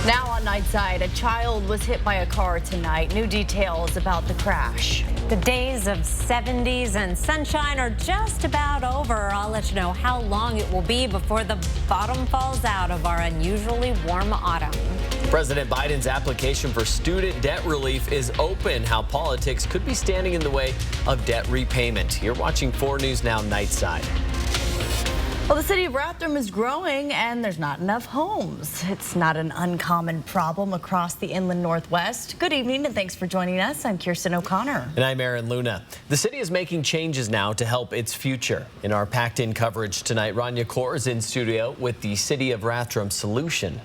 Now on Nightside, a child was hit by a car tonight. New details about the crash. The days of 70s and sunshine are just about over. I'll let you know how long it will be before the bottom falls out of our unusually warm autumn. President Biden's application for student debt relief is open. How politics could be standing in the way of debt repayment. You're watching 4 News Now Nightside. Well, the city of Rathdrum is growing and there's not enough homes. It's not an uncommon problem across the inland Northwest. Good evening and thanks for joining us. I'm Kirsten O'Connor. And I'm Aaron Luna. The city is making changes now to help its future. In our packed-in coverage tonight, Rania Kaur is in studio with the City of Rathdrum solution.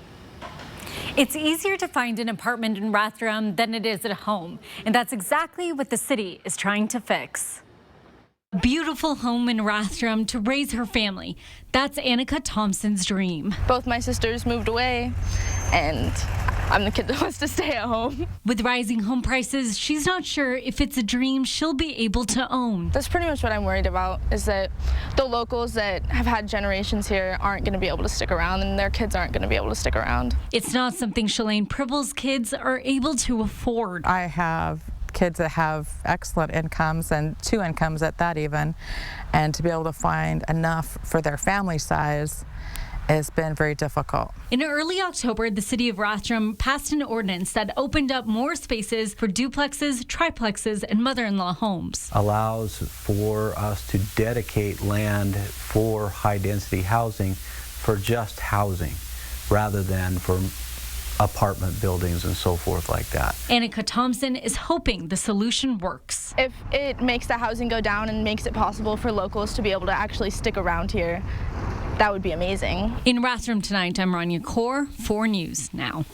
It's easier to find an apartment in Rathdrum than it is at home, and that's exactly what the city is trying to fix. A beautiful home in Rathdrum to raise her family. That's Annika Thompson's dream. Both my sisters moved away, and I'm the kid that wants to stay at home. With rising home prices, she's not sure if it's a dream she'll be able to own. That's pretty much what I'm worried about, is that the locals that have had generations here aren't going to be able to stick around, and their kids aren't going to be able to stick around. It's not something Shalane Pribble's kids are able to afford. I have kids that have excellent incomes, and 2 incomes at that even, and to be able to find enough for their family size has been very difficult. In early October, the city of Rathdrum passed an ordinance that opened up more spaces for duplexes, triplexes, and mother-in-law homes. Allows for us to dedicate land for high-density housing for just housing rather than for apartment buildings and so forth like that. Annika Thompson is hoping the solution works. If it makes the housing go down and makes it possible for locals to be able to actually stick around here, that would be amazing. In Rathdrum tonight, I'm Rania Kaur, 4 News Now.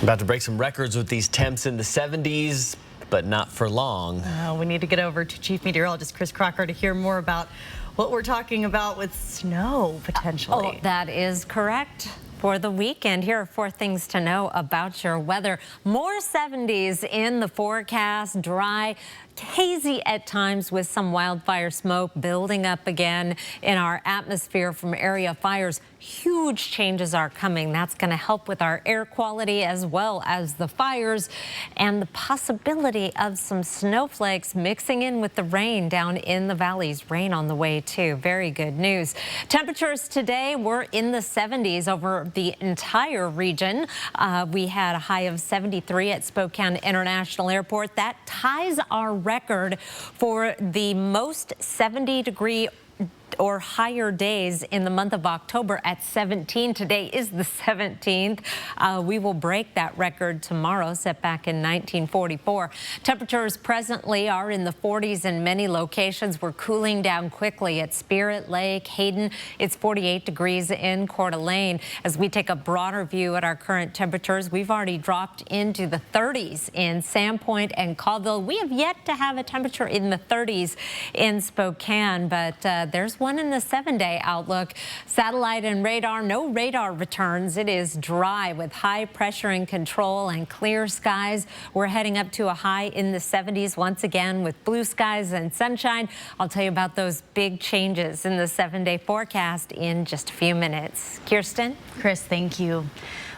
About to break some records with these temps in the 70s, but not for long. We need to get over to Chief Meteorologist Chris Crocker to hear more about what we're talking about with snow potentially. Oh, that is correct. For the weekend, here are 4 things to know about your weather. More 70s in the forecast, dry, hazy at times with some wildfire smoke building up again in our atmosphere from area fires. Huge changes are coming. That's going to help with our air quality as well as the fires and the possibility of some snowflakes mixing in with the rain down in the valleys. Rain on the way too. Very good news. Temperatures today were in the 70s over the entire region. We had a high of 73 at Spokane International Airport. That ties our record for the most 70-degree or higher days in the month of October at 17. Today is the 17th. We will break that record tomorrow, set back in 1944. Temperatures presently are in the 40s in many locations. We're cooling down quickly at Spirit Lake, Hayden. It's 48 degrees in Coeur d'Alene. As we take a broader view at our current temperatures, we've already dropped into the 30s in Sandpoint and Colville. We have yet to have a temperature in the 30s in Spokane, but there's one in the 7-day outlook. Satellite and radar, no radar returns. It is dry with high pressure and control and clear skies. We're heading up to a high in the 70s once again with blue skies and sunshine. I'll tell you about those big changes in the 7-day forecast in just a few minutes. Kirsten? Chris, thank you.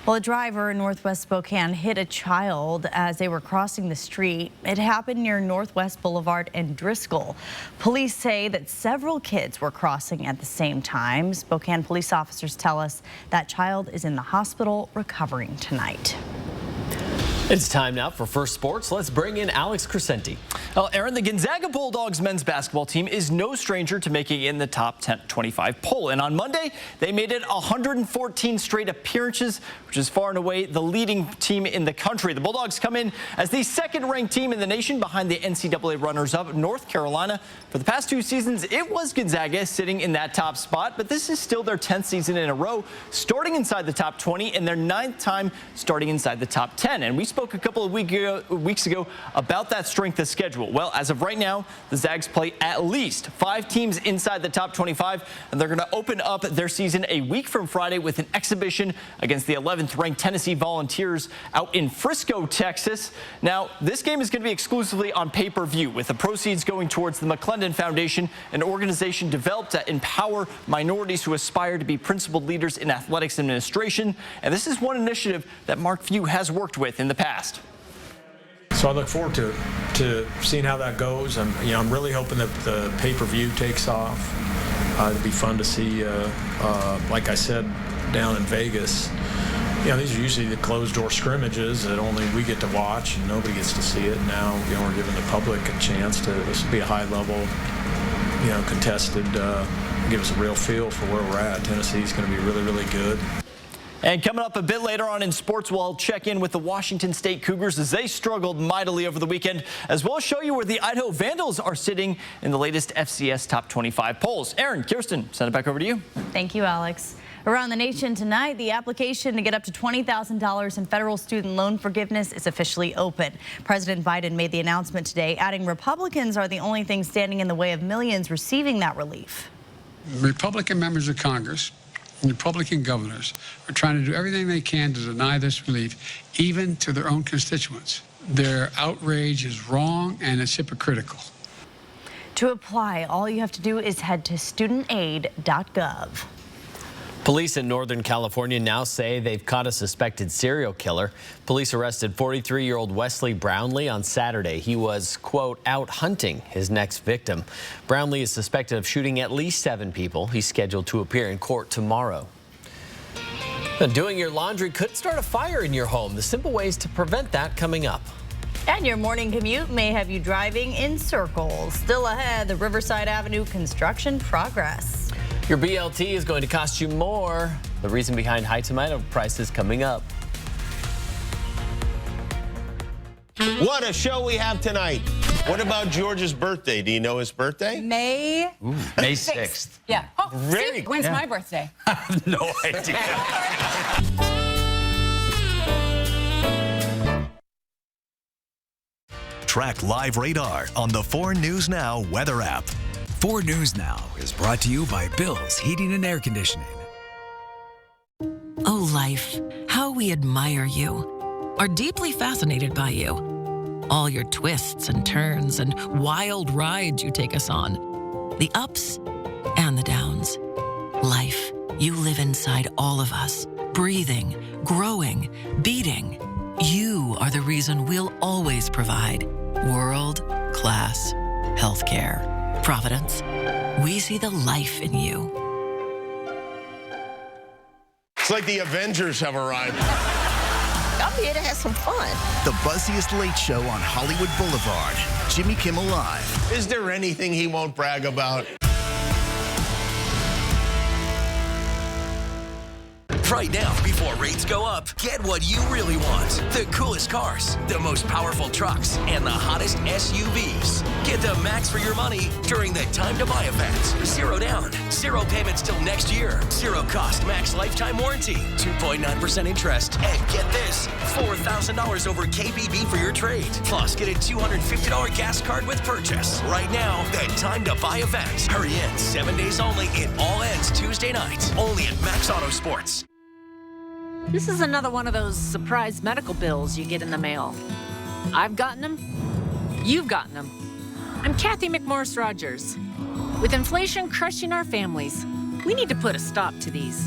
Well, a driver in Northwest Spokane hit a child as they were crossing the street. It happened near Northwest Boulevard and Driscoll. Police say that several kids were crossing at the same time. Spokane police officers tell us that child is in the hospital recovering tonight. It's time now for First Sports. Let's bring in Alex Crescenti. Well, Aaron, the Gonzaga Bulldogs men's basketball team is no stranger to making it in the top 25 poll. And on Monday, they made it 114 straight appearances, which is far and away the leading team in the country. The Bulldogs come in as the 2nd-ranked team in the nation behind the NCAA runners-up North Carolina. For the past 2 seasons, it was Gonzaga sitting in that top spot, but this is still their 10th season in a row, starting inside the top 20 and their 9th time starting inside the top 10. And we spoke a couple of weeks ago about that strength of schedule. Well, as of right now, the Zags play at least 5 teams inside the top 25, and they're going to open up their season a week from Friday with an exhibition against the 11th ranked Tennessee Volunteers out in Frisco, Texas. Now, this game is going to be exclusively on pay-per-view, with the proceeds going towards the McClendon Foundation, an organization developed to empower minorities who aspire to be principled leaders in athletics administration. And this is one initiative that Mark Few has worked with in the past. So I look forward to seeing how that goes. I'm really hoping that the pay-per-view takes off. It'll be fun to see, like I said, down in Vegas. These are usually the closed-door scrimmages that only we get to watch and nobody gets to see it. Now, we're giving the public a chance to. This will be a high-level, contested. Give us a real feel for where we're at. Tennessee's going to be really, really good. And coming up a bit later on in sports, we'll check in with the Washington State Cougars as they struggled mightily over the weekend, as well as show you where the Idaho Vandals are sitting in the latest FCS Top 25 polls. Aaron, Kirsten, send it back over to you. Thank you, Alex. Around the nation tonight, the application to get up to $20,000 in federal student loan forgiveness is officially open. President Biden made the announcement today, adding Republicans are the only thing standing in the way of millions receiving that relief. Republican members of Congress and Republican governors are trying to do everything they can to deny this relief, even to their own constituents. Their outrage is wrong and it's hypocritical. To apply, all you have to do is head to studentaid.gov. Police in Northern California now say they've caught a suspected serial killer. Police arrested 43-year-old Wesley Brownlee on Saturday. He was, quote, out hunting his next victim. Brownlee is suspected of shooting at least 7 people. He's scheduled to appear in court tomorrow. Doing your laundry could start a fire in your home. The simple ways to prevent that coming up. And your morning commute may have you driving in circles. Still ahead, the Riverside Avenue construction progress. Your BLT is going to cost you more. The reason behind high tomato prices coming up. What a show we have tonight. What about George's birthday? Do you know his birthday? May 6th. Yeah. Oh, Very see, when's my birthday? No idea. Track live radar on the 4 News Now weather app. 4 News Now is brought to you by Bill's Heating and Air Conditioning. Oh, life, how we admire you, are deeply fascinated by you. All your twists and turns and wild rides you take us on. The ups and the downs. Life, you live inside all of us, breathing, growing, beating. You are the reason we'll always provide world-class healthcare. Providence, we see the life in you. It's like the Avengers have arrived. I'm here to have some fun. The buzziest late show on Hollywood Boulevard. Jimmy Kimmel Live. Is there anything he won't brag about? Right now, before rates go up, get what you really want. The coolest cars, the most powerful trucks, and the hottest SUVs. Get the max for your money during the Time to Buy event. 0 down, 0 payments till next year. 0 cost max lifetime warranty. 2.9% interest. And get this, $4,000 over KBB for your trade. Plus, get a $250 gas card with purchase. Right now, the Time to Buy event. Hurry in, 7 days only. It all ends Tuesday night. Only at Max Auto Sports. This is another one of those surprise medical bills you get in the mail. I've gotten them. You've gotten them. I'm Kathy McMorris Rogers. With inflation crushing our families, we need to put a stop to these.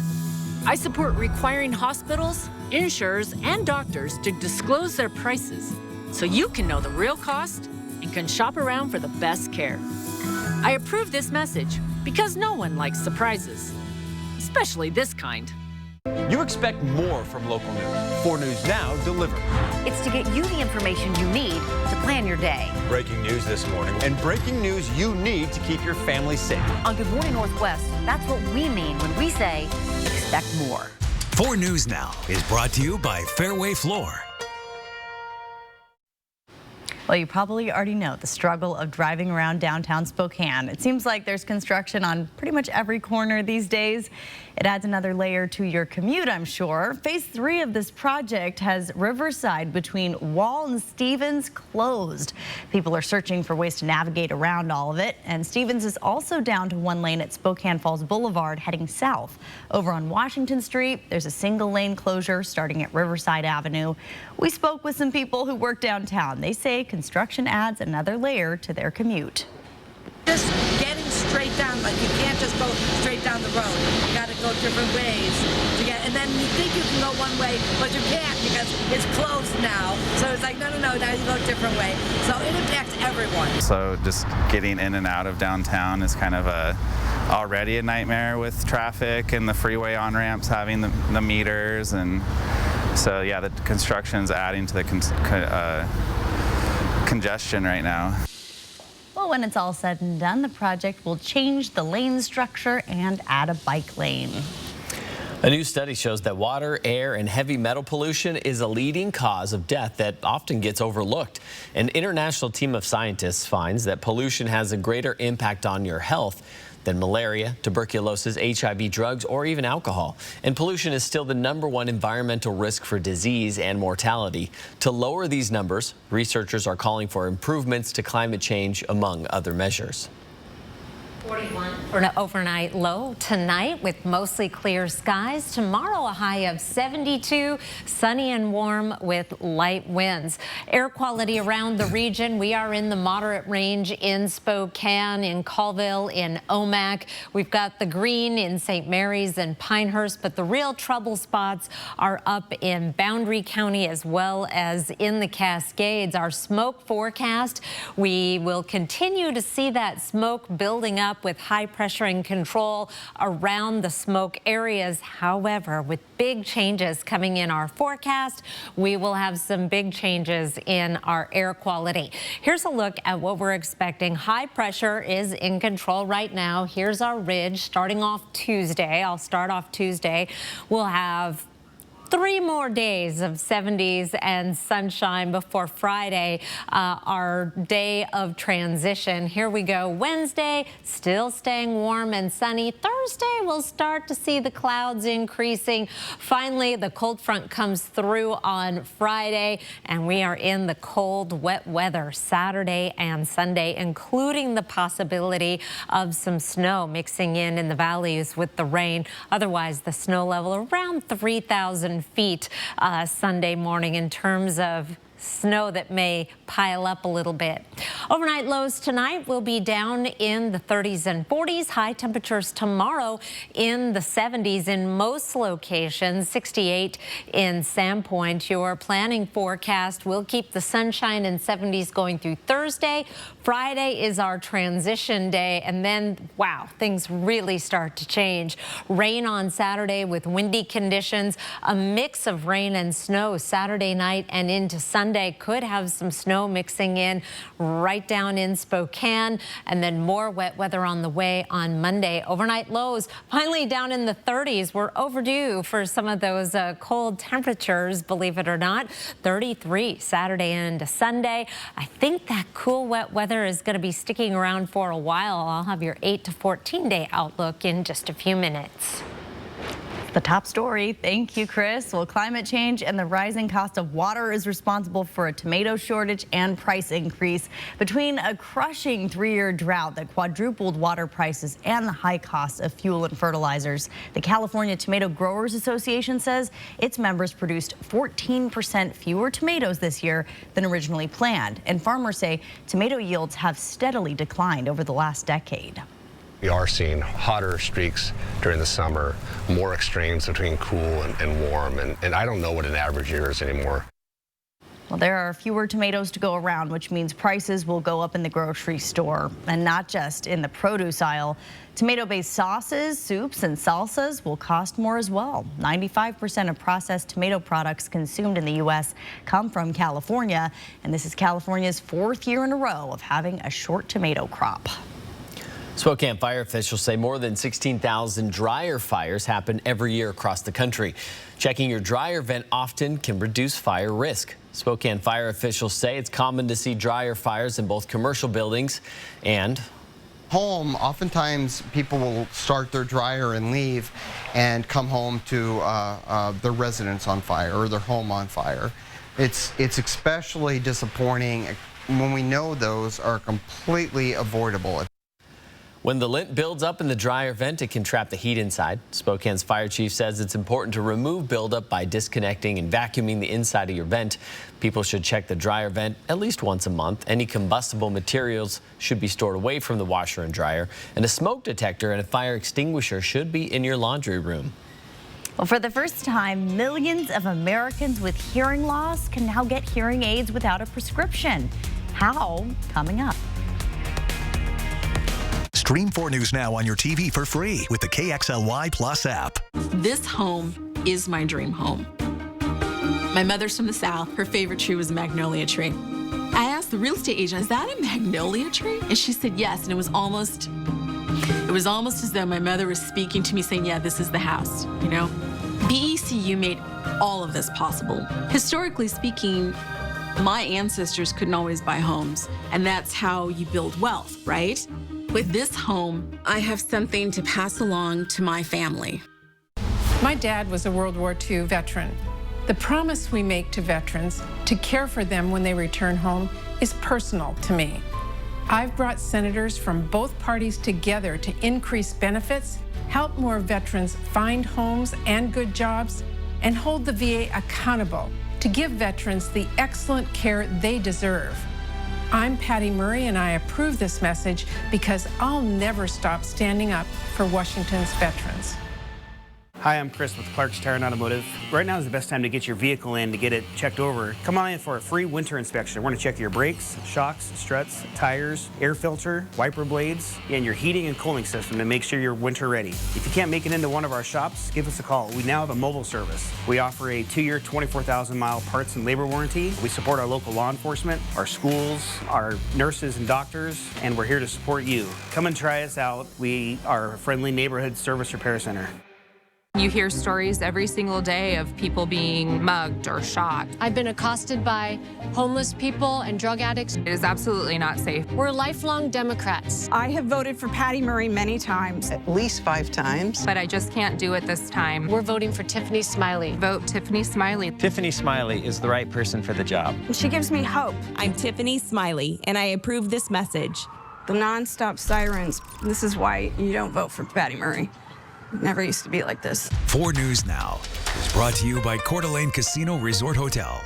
I support requiring hospitals, insurers, and doctors to disclose their prices so you can know the real cost and can shop around for the best care. I approve this message because no one likes surprises, especially this kind. You expect more from local news. 4 News Now delivered. It's to get you the information you need to plan your day. Breaking news this morning. And breaking news you need to keep your family safe. On Good Morning Northwest, that's what we mean when we say expect more. 4 News Now is brought to you by Fairway Floor. Well, you probably already know the struggle of driving around downtown Spokane. It seems like there's construction on pretty much every corner these days. It adds another layer to your commute, I'm sure. Phase 3 of this project has Riverside between Wall and Stevens closed. People are searching for ways to navigate around all of it. And Stevens is also down to one lane at Spokane Falls Boulevard heading south. Over on Washington Street, there's a single lane closure starting at Riverside Avenue. We spoke with some people who work downtown. They say construction adds another layer to their commute. Just getting straight down, like you can't just go straight down the road. You got to go different ways to get, and then you think you can go one way, but you can't because it's closed now. So it's like, no, now you go a different way. So it impacts everyone. So just getting in and out of downtown is kind of already a nightmare with traffic and the freeway on-ramps having the meters, and so yeah, the construction's adding to the congestion right now. Well, when it's all said and done, the project will change the lane structure and add a bike lane. A new study shows that water, air, and heavy metal pollution is a leading cause of death that often gets overlooked. An international team of scientists finds that pollution has a greater impact on your health than malaria, tuberculosis, HIV, drugs, or even alcohol. And pollution is still the #1 environmental risk for disease and mortality. To lower these numbers, researchers are calling for improvements to climate change, among other measures. 41 for an overnight low tonight with mostly clear skies. Tomorrow a high of 72, sunny and warm with light winds. Air quality around the region. We are in the moderate range in Spokane, in Colville, in Omak. We've got the green in St. Mary's and Pinehurst, but the real trouble spots are up in Boundary County as well as in the Cascades. Our smoke forecast, we will continue to see that smoke building up with high pressure and control around the smoke areas. However, with big changes coming in our forecast, we will have some big changes in our air quality. Here's a look at what we're expecting. High pressure is in control right now. Here's our ridge starting off Tuesday. I'll start off Tuesday. We'll have 3 more days of 70s and sunshine before Friday, our day of transition. Here we go. Wednesday, still staying warm and sunny. Thursday, we'll start to see the clouds increasing. Finally, the cold front comes through on Friday, and we are in the cold, wet weather Saturday and Sunday, including the possibility of some snow mixing in the valleys with the rain. Otherwise, the snow level around 3,000 feet Sunday morning in terms of snow that may pile up a little bit. Overnight lows tonight will be down in the 30s and 40s. High temperatures tomorrow in the 70s in most locations, 68 in Sandpoint. Your planning forecast will keep the sunshine and 70s going through Thursday. Friday is our transition day, and then, wow, things really start to change. Rain on Saturday with windy conditions, a mix of rain and snow Saturday night and into Sunday. Could have some snow mixing in right down in Spokane, and then more wet weather on the way on Monday. Overnight lows finally down in the 30s. We're overdue for some of those cold temperatures, believe it or not. 33 Saturday into Sunday. I think that cool wet weather is going to be sticking around for a while. I'll have your 8 to 14 day outlook in just a few minutes. The top story. Thank you, Chris. Well, climate change and the rising cost of water is responsible for a tomato shortage and price increase. Between a crushing 3-year drought that quadrupled water prices and the high cost of fuel and fertilizers, the California Tomato Growers Association says its members produced 14% fewer tomatoes this year than originally planned. And farmers say tomato yields have steadily declined over the last decade. We are seeing hotter streaks during the summer, more extremes between cool and warm, and I don't know what an average year is anymore. Well, there are fewer tomatoes to go around, which means prices will go up in the grocery store, and not just in the produce aisle. Tomato-based sauces, soups, and salsas will cost more as well. 95% of processed tomato products consumed in the U.S. come from California, and this is California's 4th year in a row of having a short tomato crop. Spokane fire officials say more than 16,000 dryer fires happen every year across the country. Checking your dryer vent often can reduce fire risk. Spokane fire officials say it's common to see dryer fires in both commercial buildings and home. Oftentimes people will start their dryer and leave and come home to their residence on fire or their home on fire. It's especially disappointing when we know those are completely avoidable. When the lint builds up in the dryer vent, it can trap the heat inside. Spokane's fire chief says it's important to remove buildup by disconnecting and vacuuming the inside of your vent. People should check the dryer vent at least once a month. Any combustible materials should be stored away from the washer and dryer. And a smoke detector and a fire extinguisher should be in your laundry room. Well, for the first time, millions of Americans with hearing loss can now get hearing aids without a prescription. How? Coming up. Stream 4 News now on your TV for free with the KXLY Plus app. This home is my dream home. My mother's from the South. Her favorite tree was a magnolia tree. I asked the real estate agent, is that a magnolia tree? And she said yes, and it was almost as though my mother was speaking to me saying, yeah, this is the house, you know? BECU made all of this possible. Historically speaking, my ancestors couldn't always buy homes, and that's how you build wealth, right? With this home, I have something to pass along to my family. My dad was a World War II veteran. The promise we make to veterans to care for them when they return home is personal to me. I've brought senators from both parties together to increase benefits, help more veterans find homes and good jobs, and hold the VA accountable to give veterans the excellent care they deserve. I'm Patty Murray, and I approve this message because I'll never stop standing up for Washington's veterans. Hi, I'm Chris with Clark's Tire and Automotive. Right now is the best time to get your vehicle in to get it checked over. Come on in for a free winter inspection. We're going to check your brakes, shocks, struts, tires, air filter, wiper blades, and your heating and cooling system to make sure you're winter ready. If you can't make it into one of our shops, give us a call. We now have a mobile service. We offer a 2-year, 24,000-mile parts and labor warranty. We support our local law enforcement, our schools, our nurses and doctors, and we're here to support you. Come and try us out. We are a friendly neighborhood service repair center. You hear stories every single day of people being mugged or shot. I've been accosted by homeless people and drug addicts. It is absolutely not safe. We're lifelong Democrats. I have voted for Patty Murray many times. At least 5 times. But I just can't do it this time. We're voting for Tiffany Smiley. Vote Tiffany Smiley. Tiffany Smiley is the right person for the job. She gives me hope. I'm Tiffany Smiley, and I approve this message. The nonstop sirens. This is why you don't vote for Patty Murray. It never used to be like this. 4 News Now is brought to you by Coeur d'Alene Casino Resort Hotel.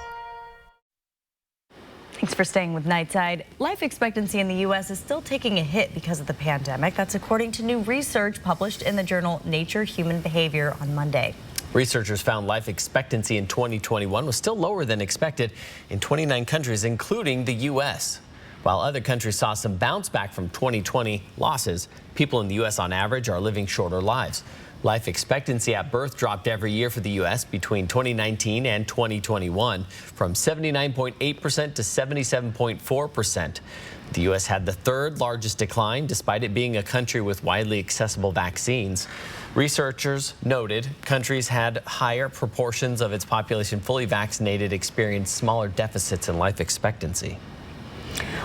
Thanks for staying with Nightside. Life expectancy in the U.S. is still taking a hit because of the pandemic. That's according to new research published in the journal Nature Human Behavior on Monday. Researchers found life expectancy in 2021 was still lower than expected in 29 countries, including the U.S. While other countries saw some bounce back from 2020 losses, people in the U.S. on average are living shorter lives. Life expectancy at birth dropped every year for the U.S. between 2019 and 2021 from 79.8% to 77.4%. The U.S. had the 3rd largest decline, despite it being a country with widely accessible vaccines. Researchers noted countries had higher proportions of its population fully vaccinated experienced smaller deficits in life expectancy.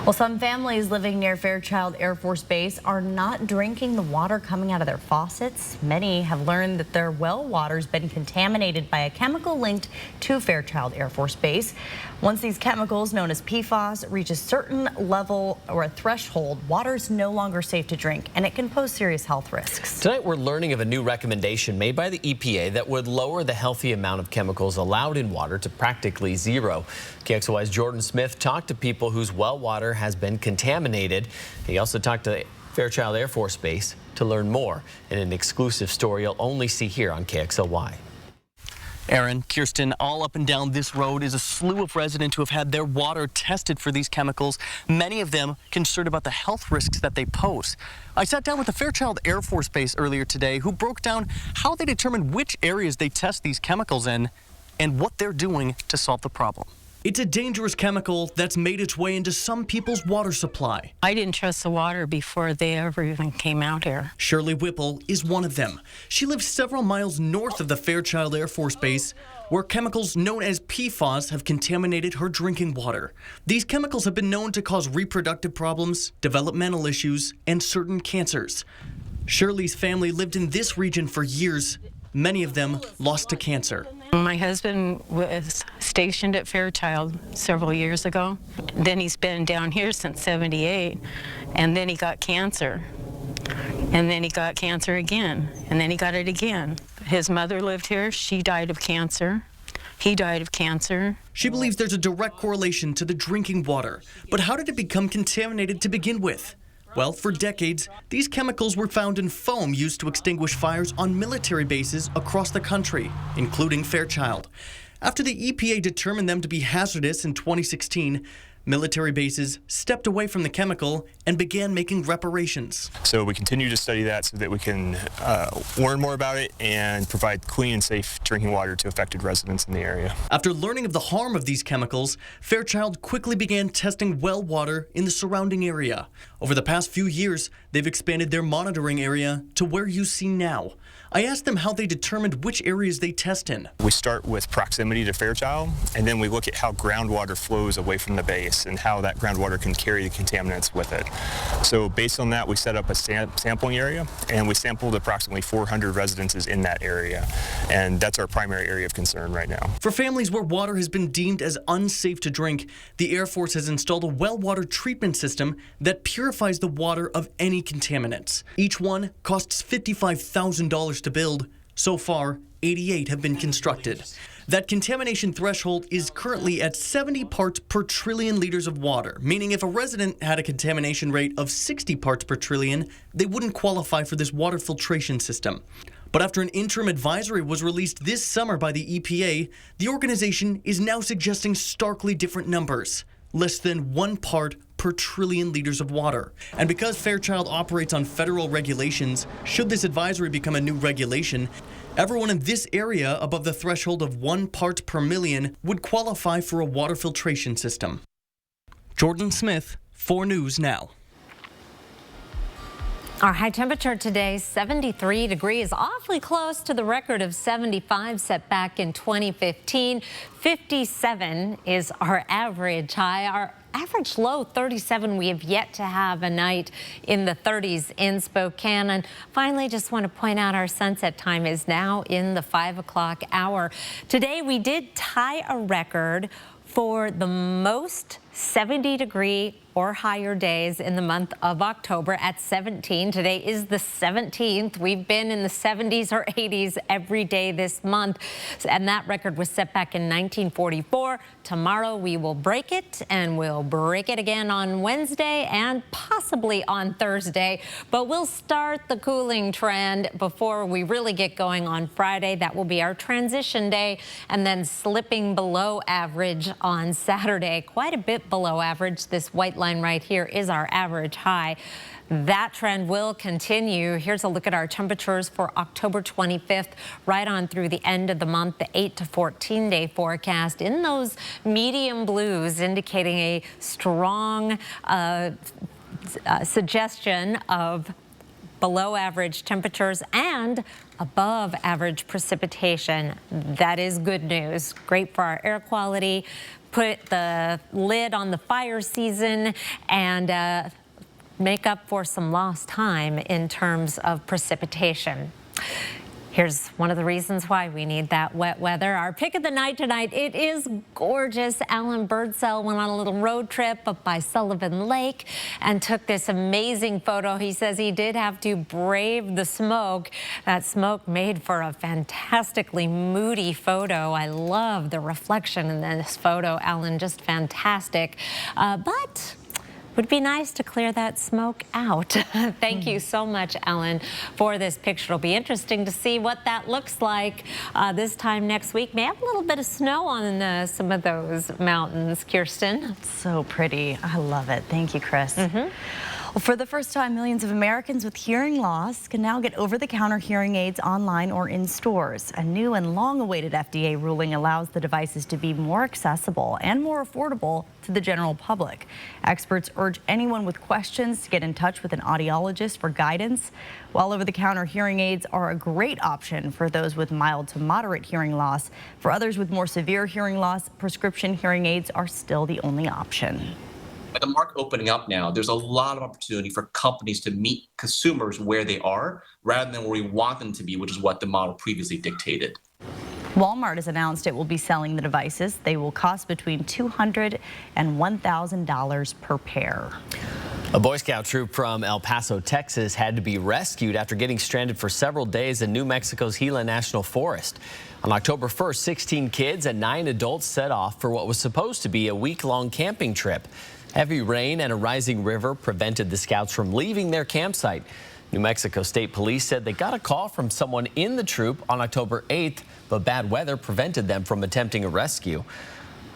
Well, some families living near Fairchild Air Force Base are not drinking the water coming out of their faucets. Many have learned that their well water's been contaminated by a chemical linked to Fairchild Air Force Base. Once these chemicals, known as PFAS, reach a certain level or a threshold, water's no longer safe to drink, and it can pose serious health risks. Tonight, we're learning of a new recommendation made by the EPA that would lower the healthy amount of chemicals allowed in water to practically zero. KXLY's Jordan Smith talked to people whose well water has been contaminated. He also talked to Fairchild Air Force Base to learn more in an exclusive story you'll only see here on KXLY. Aaron, Kirsten, all up and down this road is a slew of residents who have had their water tested for these chemicals, many of them concerned about the health risks that they pose. I sat down with the Fairchild Air Force Base earlier today, who broke down how they determine which areas they test these chemicals in and what they're doing to solve the problem. It's a dangerous chemical that's made its way into some people's water supply. I didn't trust the water before they ever even came out here. Shirley Whipple is one of them. She lives several miles north of the Fairchild Air Force Base, where chemicals known as PFAS have contaminated her drinking water. These chemicals have been known to cause reproductive problems, developmental issues, and certain cancers. Shirley's family lived in this region for years, many of them lost to cancer. My husband was stationed at Fairchild several years ago. Then he's been down here since '78, and then he got cancer. And then he got cancer again, and then he got it again. His mother lived here. She died of cancer. He died of cancer. She believes there's a direct correlation to the drinking water. But how did it become contaminated to begin with? Well, for decades, these chemicals were found in foam used to extinguish fires on military bases across the country, including Fairchild. After the EPA determined them to be hazardous in 2016, military bases stepped away from the chemical and began making reparations. So we continue to study that so that we can learn more about it and provide clean and safe drinking water to affected residents in the area. After learning of the harm of these chemicals, Fairchild quickly began testing well water in the surrounding area. Over the past few years, they've expanded their monitoring area to where you see now. I asked them how they determined which areas they test in. We start with proximity to Fairchild, and then we look at how groundwater flows away from the base and how that groundwater can carry the contaminants with it. So based on that, we set up a sampling area, and we sampled approximately 400 residences in that area. And that's our primary area of concern right now. For families where water has been deemed as unsafe to drink, the Air Force has installed a well water treatment system that purifies the water of any contaminants. Each one costs $55,000 to build. So far, 88 have been constructed. That contamination threshold is currently at 70 parts per trillion liters of water, meaning if a resident had a contamination rate of 60 parts per trillion, they wouldn't qualify for this water filtration system. But after an interim advisory was released this summer by the EPA, the organization is now suggesting starkly different numbers. Less than 1 part per trillion liters of water. And because Fairchild operates on federal regulations, should this advisory become a new regulation, everyone in this area above the threshold of 1 part per million would qualify for a water filtration system. Jordan Smith, 4 News Now. Our high temperature today, 73 degrees, awfully close to the record of 75 set back in 2015. 57 is our average high. Our average low, 37. We have yet to have a night in the 30s in Spokane. And finally, just want to point out our sunset time is now in the 5 o'clock hour. Today, we did tie a record for the most 70-degree or higher days in the month of October at 17. Today is the 17th. We've been in the 70s or 80s every day this month, and that record was set back in 1944. Tomorrow we will break it, and we'll break it again on Wednesday and possibly on Thursday. But we'll start the cooling trend before we really get going on Friday. That will be our transition day, and then slipping below average on Saturday. Quite a bit below average. This white line right here is our average high. That trend will continue. Here's a look at our temperatures for October 25th, right on through the end of the month, the 8 to 14 day forecast in those medium blues, indicating a strong suggestion of below average temperatures and above average precipitation. That is good news. Great for our air quality. Put the lid on the fire season and make up for some lost time in terms of precipitation. Here's one of the reasons why we need that wet weather. Our pick of the night tonight, it is gorgeous. Alan Birdsell went on a little road trip up by Sullivan Lake and took this amazing photo. He says he did have to brave the smoke. That smoke made for a fantastically moody photo. I love the reflection in this photo, Alan, just fantastic. But would be nice to clear that smoke out. Thank you so much, Ellen, for this picture. It'll be interesting to see what that looks like this time next week. May have a little bit of snow on some of those mountains, Kirsten. It's so pretty. I love it. Thank you, Chris. Well, for the first time, millions of Americans with hearing loss can now get over-the-counter hearing aids online or in stores. A new and long-awaited FDA ruling allows the devices to be more accessible and more affordable to the general public. Experts urge anyone with questions to get in touch with an audiologist for guidance. While over-the-counter hearing aids are a great option for those with mild to moderate hearing loss, for others with more severe hearing loss, prescription hearing aids are still the only option. With the market opening up now, there's a lot of opportunity for companies to meet consumers where they are rather than where we want them to be, which is what the model previously dictated. Walmart has announced it will be selling the devices. They will cost between $200 and $1,000 per pair. A Boy Scout troop from El Paso, Texas had to be rescued after getting stranded for several days in New Mexico's Gila National Forest. On October 1st, 16 kids and 9 adults set off for what was supposed to be a week-long camping trip. Heavy rain and a rising river prevented the scouts from leaving their campsite. New Mexico State Police said they got a call from someone in the troop on October 8th, but bad weather prevented them from attempting a rescue.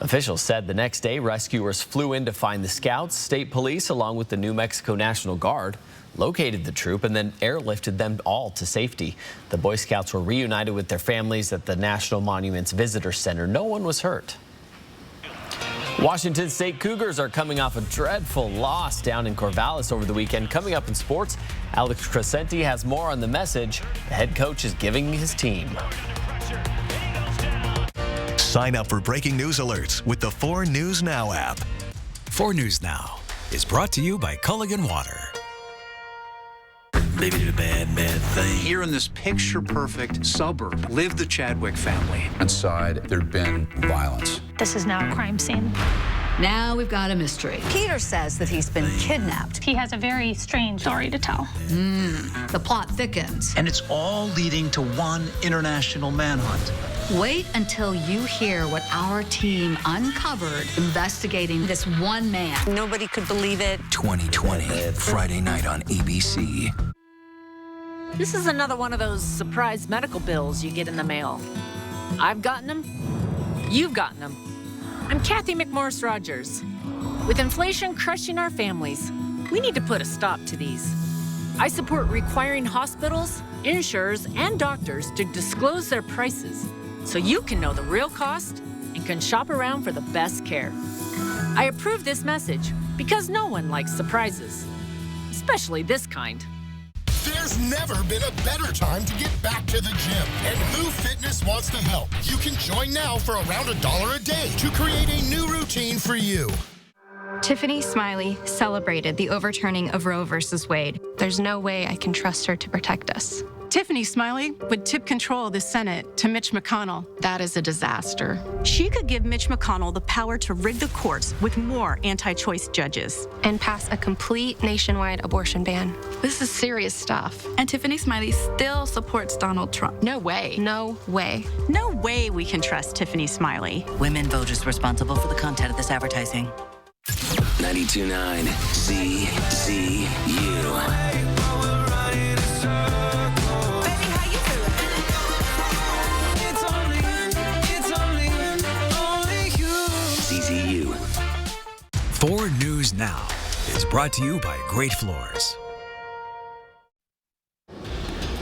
Officials said the next day, rescuers flew in to find the scouts. State police, along with the New Mexico National Guard, located the troop and then airlifted them all to safety. The Boy Scouts were reunited with their families at the National Monuments Visitor Center. No one was hurt. Washington State Cougars are coming off a dreadful loss down in Corvallis over the weekend. Coming up in sports, Alex Crescenti has more on the message the head coach is giving his team. Sign up for breaking news alerts with the 4 News Now app. 4 News Now is brought to you by Culligan Water. Maybe did a bad thing. Here in this picture-perfect suburb lived the Chadwick family. Inside, there'd been violence. This is now a crime scene. Now we've got a mystery. Peter says that he's been kidnapped. He has a very strange story to tell. The plot thickens. And it's all leading to one international manhunt. Wait until you hear what our team uncovered investigating this one man. Nobody could believe it. 2020, Friday night on ABC. This is another one of those surprise medical bills you get in the mail. I've gotten them. You've gotten them. I'm Kathy McMorris Rogers. With inflation crushing our families, we need to put a stop to these. I support requiring hospitals, insurers, and doctors to disclose their prices so you can know the real cost and can shop around for the best care. I approve this message because no one likes surprises, especially this kind. There's never been a better time to get back to the gym, and Move Fitness wants to help. You can join now for around $1 a day to create a new routine for you. Tiffany Smiley celebrated the overturning of Roe versus Wade. There's no way I can trust her to protect us. Tiffany Smiley would tip control of the Senate to Mitch McConnell. That is a disaster. She could give Mitch McConnell the power to rig the courts with more anti-choice judges. And pass a complete nationwide abortion ban. This is serious stuff. And Tiffany Smiley still supports Donald Trump. No way. No way. No way we can trust Tiffany Smiley. Women voters responsible for the content of this advertising. 92.9 ZZU. ZZU. 4 News Now is brought to you by Great Floors.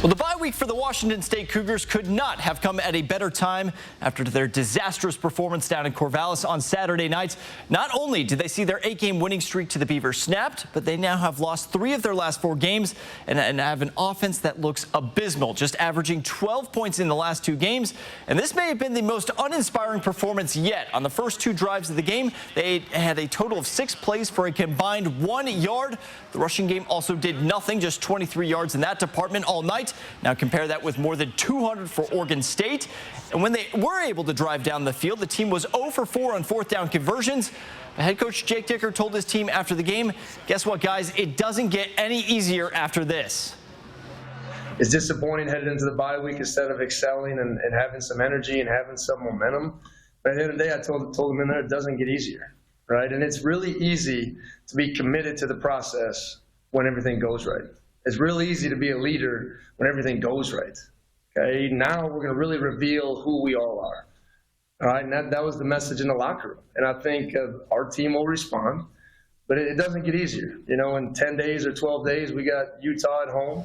Well, the bye week for the Washington State Cougars could not have come at a better time after their disastrous performance down in Corvallis on Saturday night. Not only did they see their 8-game winning streak to the Beavers snapped, but they now have lost 3 of their last 4 games and have an offense that looks abysmal, just averaging 12 points in the last 2 games. And this may have been the most uninspiring performance yet. On the first 2 drives of the game, they had a total of 6 plays for a combined 1 yard. The rushing game also did nothing, just 23 yards in that department all night. Now compare that with more than 200 for Oregon State. And when they were able to drive down the field, the team was 0 for 4 on 4th down conversions. The head coach Jake Dicker told his team after the game, guess what, guys? It doesn't get any easier after this. It's disappointing headed into the bye week instead of excelling and having some energy and having some momentum. But at the end of the day, I told them in there, it doesn't get easier, right? And it's really easy to be committed to the process when everything goes right. It's really easy to be a leader when everything goes right. Okay, now we're going to really reveal who we all are. All right, and that was the message in the locker room. And I think our team will respond. but it doesn't get easier. You know, in 10 days or 12 days, we got Utah at home.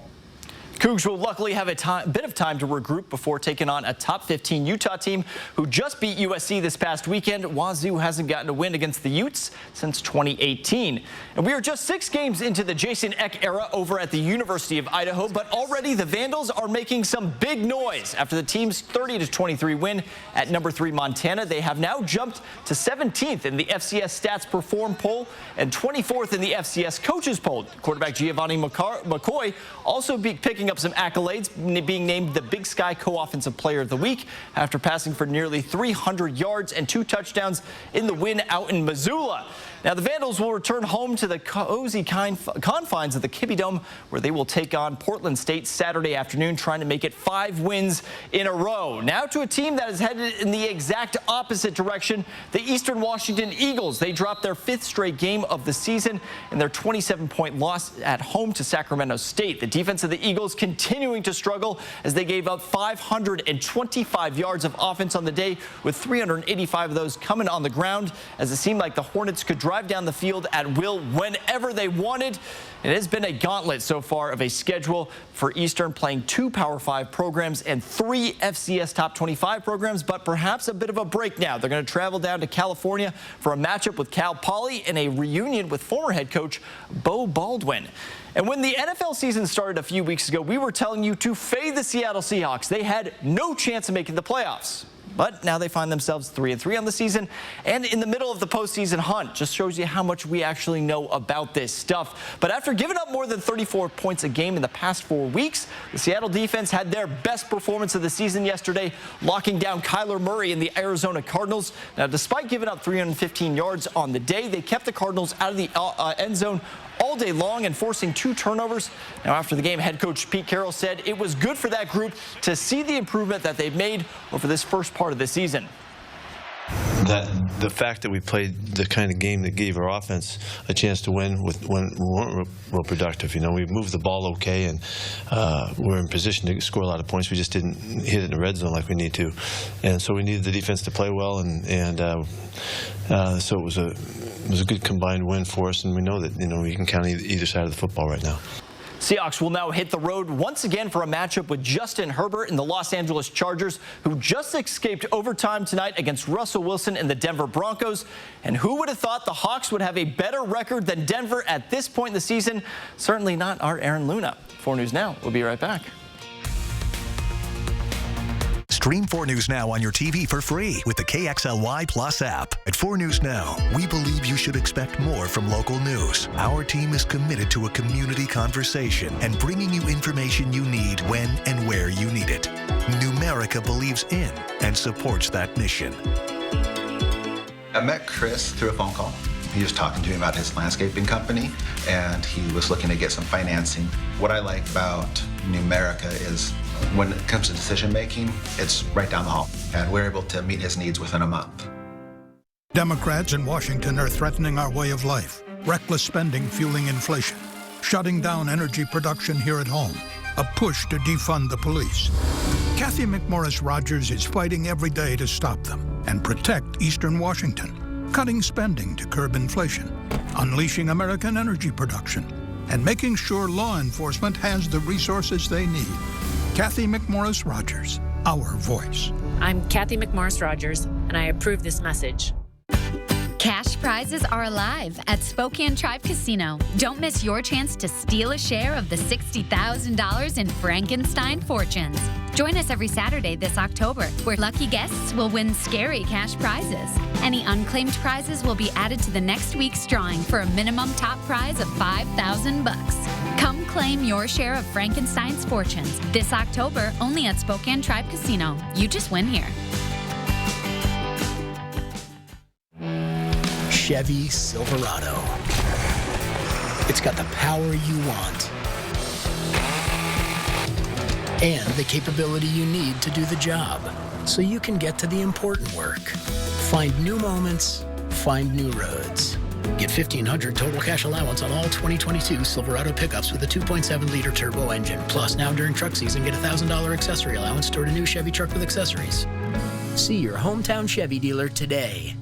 Cougs will luckily have a bit of time to regroup before taking on a top 15 Utah team who just beat USC this past weekend. Wazoo hasn't gotten a win against the Utes since 2018. And we are just 6 games into the Jason Eck era over at the University of Idaho, but already the Vandals are making some big noise. After the team's 30-23 win at number 3 Montana, they have now jumped to 17th in the FCS Stats Perform poll and 24th in the FCS Coaches poll. Quarterback Giovanni McCoy also picking up some accolades, being named the Big Sky Co-Offensive Player of the Week after passing for nearly 300 yards and 2 touchdowns in the win out in Missoula. Now, the Vandals will return home to the cozy confines of the Kibbie Dome, where they will take on Portland State Saturday afternoon, trying to make it 5 wins in a row. Now to a team that is headed in the exact opposite direction, the Eastern Washington Eagles. They dropped their 5th straight game of the season in their 27-point loss at home to Sacramento State. The defense of the Eagles continuing to struggle as they gave up 525 yards of offense on the day, with 385 of those coming on the ground, as it seemed like the Hornets could drive down the field at will whenever they wanted. It has been a gauntlet so far of a schedule for Eastern, playing 2 Power 5 programs and 3 FCS Top 25 programs, but perhaps a bit of a break now. They're going to travel down to California for a matchup with Cal Poly and a reunion with former head coach Bo Baldwin. And when the NFL season started a few weeks ago, we were telling you to fade the Seattle Seahawks. They had no chance of making the playoffs. But now they find themselves 3-3 on the season and in the middle of the postseason hunt. Just shows you how much we actually know about this stuff. But after giving up more than 34 points a game in the past 4 weeks, the Seattle defense had their best performance of the season yesterday, locking down Kyler Murray and the Arizona Cardinals. Now, despite giving up 315 yards on the day, they kept the Cardinals out of the end zone all day long and forcing 2 turnovers. Now, after the game, head coach Pete Carroll said it was good for that group to see the improvement that they've made over this first part of the season. That the fact that we played the kind of game that gave our offense a chance to win when we weren't real productive. You know, we moved the ball okay, and we're in position to score a lot of points. We just didn't hit it in the red zone like we need to, and so we needed the defense to play well, and so it was a good combined win for us. And we know that, you know, we can count either side of the football right now. Seahawks will now hit the road once again for a matchup with Justin Herbert and the Los Angeles Chargers, who just escaped overtime tonight against Russell Wilson and the Denver Broncos. And who would have thought the Hawks would have a better record than Denver at this point in the season? Certainly not our Aaron Luna. 4 News Now. We'll be right back. Stream 4 News Now on your TV for free with the KXLY Plus app. At 4 News Now, we believe you should expect more from local news. Our team is committed to a community conversation and bringing you information you need when and where you need it. Numerica believes in and supports that mission. I met Chris through a phone call. He was talking to me about his landscaping company, and he was looking to get some financing. What I like about Numerica is when it comes to decision making, it's right down the hall, and we're able to meet his needs within a month. Democrats in Washington are threatening our way of life. Reckless spending fueling inflation. Shutting down energy production here at home. A push to defund the police. Kathy McMorris Rogers is fighting every day to stop them and protect Eastern Washington. Cutting spending to curb inflation. Unleashing American energy production. And making sure law enforcement has the resources they need. Kathy McMorris Rogers, our voice. I'm Kathy McMorris Rogers, and I approve this message. Cash prizes are alive at Spokane Tribe Casino. Don't miss your chance to steal a share of the $60,000 in Frankenstein fortunes. Join us every Saturday this October, where lucky guests will win scary cash prizes. Any unclaimed prizes will be added to the next week's drawing for a minimum top prize of $5,000. Come claim your share of Frankenstein's fortunes this October only at Spokane Tribe Casino. You just win here. Chevy Silverado. It's got the power you want and the capability you need to do the job so you can get to the important work. Find new moments, find new roads. Get $1,500 total cash allowance on all 2022 Silverado pickups with a 2.7-liter turbo engine. Plus, now during truck season, get a $1,000 accessory allowance toward a new Chevy truck with accessories. See your hometown Chevy dealer today.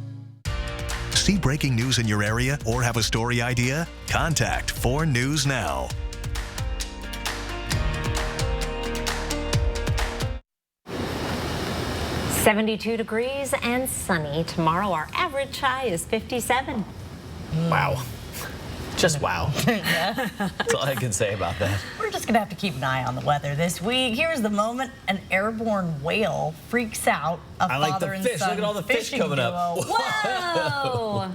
See breaking news in your area or have a story idea? Contact 4 News Now. .72 degrees and sunny. Tomorrow, our average high is 57. Wow. Just wow. That's all I can say about that. We're just going to have to keep an eye on the weather this week. Here's the moment an airborne whale freaks out a father and son Look at all the fish coming duo. up. Whoa!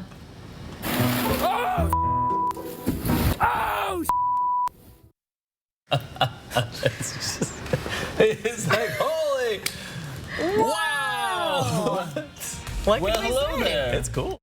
It's like, holy! Wow! What Well, can we hello say? there. It's cool.